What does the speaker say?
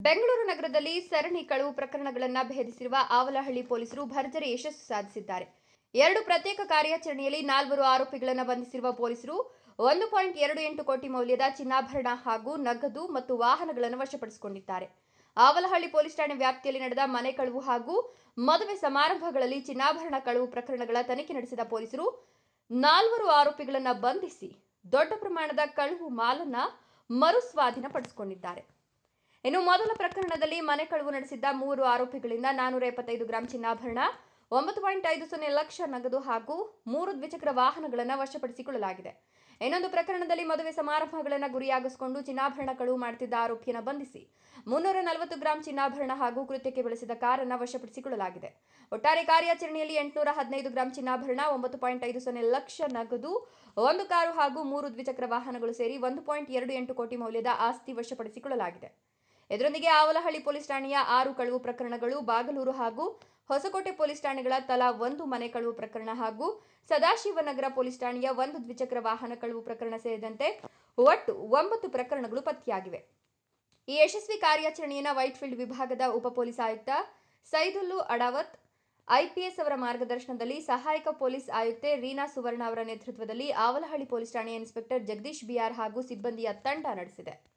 ಬೆಂಗಳೂರು ನಗರದಲ್ಲಿ ಸರಣಿ ಕಳವು ಪ್ರಕರಣಗಳನ್ನು ಭೇದಿಸಿರುವ ಆವಲಹಳ್ಳಿ ಪೊಲೀಸರು ಭರ್ಜರಿ ಯಶಸ್ಸು ಸಾಧಿಸಿದ್ದಾರೆ. 2 ಪ್ರತ್ಯೇಕ ಕಾರ್ಯಾಚರಣೆಯಲ್ಲಿ 4 ಆರೋಪಿಗಳನ್ನು ಬಂಧಿಸಿರುವ ಪೊಲೀಸರು 1.28 ಕೋಟಿ ಮೌಲ್ಯದ ಚಿನ್ನಾಭರಣ ಹಾಗೂ ನಗದು ಮತ್ತು ವಾಹನಗಳನ್ನು ವಶಪಡಿಸಿಕೊಂಡಿದ್ದಾರೆ. ಆವಲಹಳ್ಳಿ ಪೊಲೀಸ್ ಠಾಣೆ ವ್ಯಾಪ್ತಿಯಲ್ಲಿ ನಡೆದ ಮನೆ ಕಳವು ಹಾಗೂ ಮದುವೆ ಸಮಾರಂಭಗಳಲ್ಲಿ ಚಿನ್ನಾಭರಣ ಕಳವು ಪ್ರಕರಣಗಳ ತನಿಖೆ ನಡೆಸಿದ ಪೊಲೀಸರು 4 ಆರೋಪಿಗಳನ್ನು ಬಂಧಿಸಿ ದೊಡ್ಡ ಪ್ರಮಾಣದ ಕಳವು ಮಾಲನ್ನು ಮರು ಸ್ವಾಧೀನಪಡಿಸಿಕೊಂಡಿದ್ದಾರೆ. ಇನ್ನು ಮೊದಲ ಪ್ರಕರಣದಲ್ಲಿ ಮನೆ ಕಳವು ನಡೆಸಿದ್ದ 3 ಆರೋಪಿಗಳಿಂದ 475 ಗ್ರಾಂ ಚಿನ್ನಾಭರಣ, 9.50 ಲಕ್ಷ ನಗದು ಹಾಗೂ 3 ದ್ವಿಚಕ್ರ ವಾಹನಗಳನ್ನು ವಶಪಡಿಸಿಕೊಳ್ಳಲಾಗಿದೆ. ಇನ್ನೊಂದು ಪ್ರಕರಣದಲ್ಲಿ ಮದುವೆ ಸಮಾರಂಭಗಳನ್ನು ಗುರಿಯಾಗಿಸಿಕೊಂಡು ಚಿನ್ನಾಭರಣ ಕಳವು ಮಾಡುತ್ತಿದ್ದ ಆರೋಪಿಯನ್ನು ಬಂಧಿಸಿ 340 ಗ್ರಾಂ ಚಿನ್ನಾಭರಣ ಹಾಗೂ ಕೃತ್ಯಕ್ಕೆ ಬಳಸಿದ ಕಾರನ್ನು ವಶಪಡಿಸಿಕೊಳ್ಳಲಾಗಿದೆ. ಒಟ್ಟಾರೆ ಕಾರ್ಯಾಚರಣೆಯಲ್ಲಿ 815 ಗ್ರಾಂ ಚಿನ್ನಾಭರಣ, 9.50 ಲಕ್ಷ ನಗದು, 1 ಕಾರು ಹಾಗೂ 3 ದ್ವಿಚಕ್ರ ವಾಹನಗಳು ಸೇರಿ 1.28 ಕೋಟಿ ಮೌಲ್ಯದ ಆಸ್ತಿ ವಶಪಡಿಸಿಕೊಳ್ಳಲಾಗಿದೆ. ಇದರೊಂದಿಗೆ ಆವಲಹಳ್ಳಿ ಪೊಲೀಸ್ ಠಾಣೆಯ 6 ಕಳವು ಪ್ರಕರಣಗಳು, ಬಾಗಲೂರು ಹಾಗೂ ಹೊಸಕೋಟೆ ಪೊಲೀಸ್ ಠಾಣೆಗಳ ತಲಾ 1 ಮನೆ ಕಳವು ಪ್ರಕರಣ ಹಾಗೂ ಸದಾಶಿವನಗರ ಪೊಲೀಸ್ ಠಾಣೆಯ 1 ದ್ವಿಚಕ್ರ ವಾಹನ ಕಳವು ಪ್ರಕರಣ ಸೇರಿದಂತೆ ಒಟ್ಟು 9 ಪ್ರಕರಣಗಳು ಪತ್ತೆಯಾಗಿವೆ. ಈ ಯಶಸ್ವಿ ಕಾರ್ಯಾಚರಣೆಯನ್ನು ವೈಟ್ಫೀಲ್ಡ್ ವಿಭಾಗದ ಉಪ ಪೊಲೀಸ್ ಆಯುಕ್ತ ಸೈದುಲ್ಲು ಅಡಾವತ್ ಐಪಿಎಸ್ ಅವರ ಮಾರ್ಗದರ್ಶನದಲ್ಲಿ ಸಹಾಯಕ ಪೊಲೀಸ್ ಆಯುಕ್ತೆ ರೀನಾ ಸುವರ್ಣ ಅವರ ನೇತೃತ್ವದಲ್ಲಿ ಆವಲಹಳ್ಳಿ ಪೊಲೀಸ್ ಠಾಣೆಯ ಇನ್ಸ್ಪೆಕ್ಟರ್ ಜಗದೀಶ್ ಬಿಆರ್ ಹಾಗೂ ಸಿಬ್ಬಂದಿಯ ತಂಡ ನಡೆಸಿದೆ.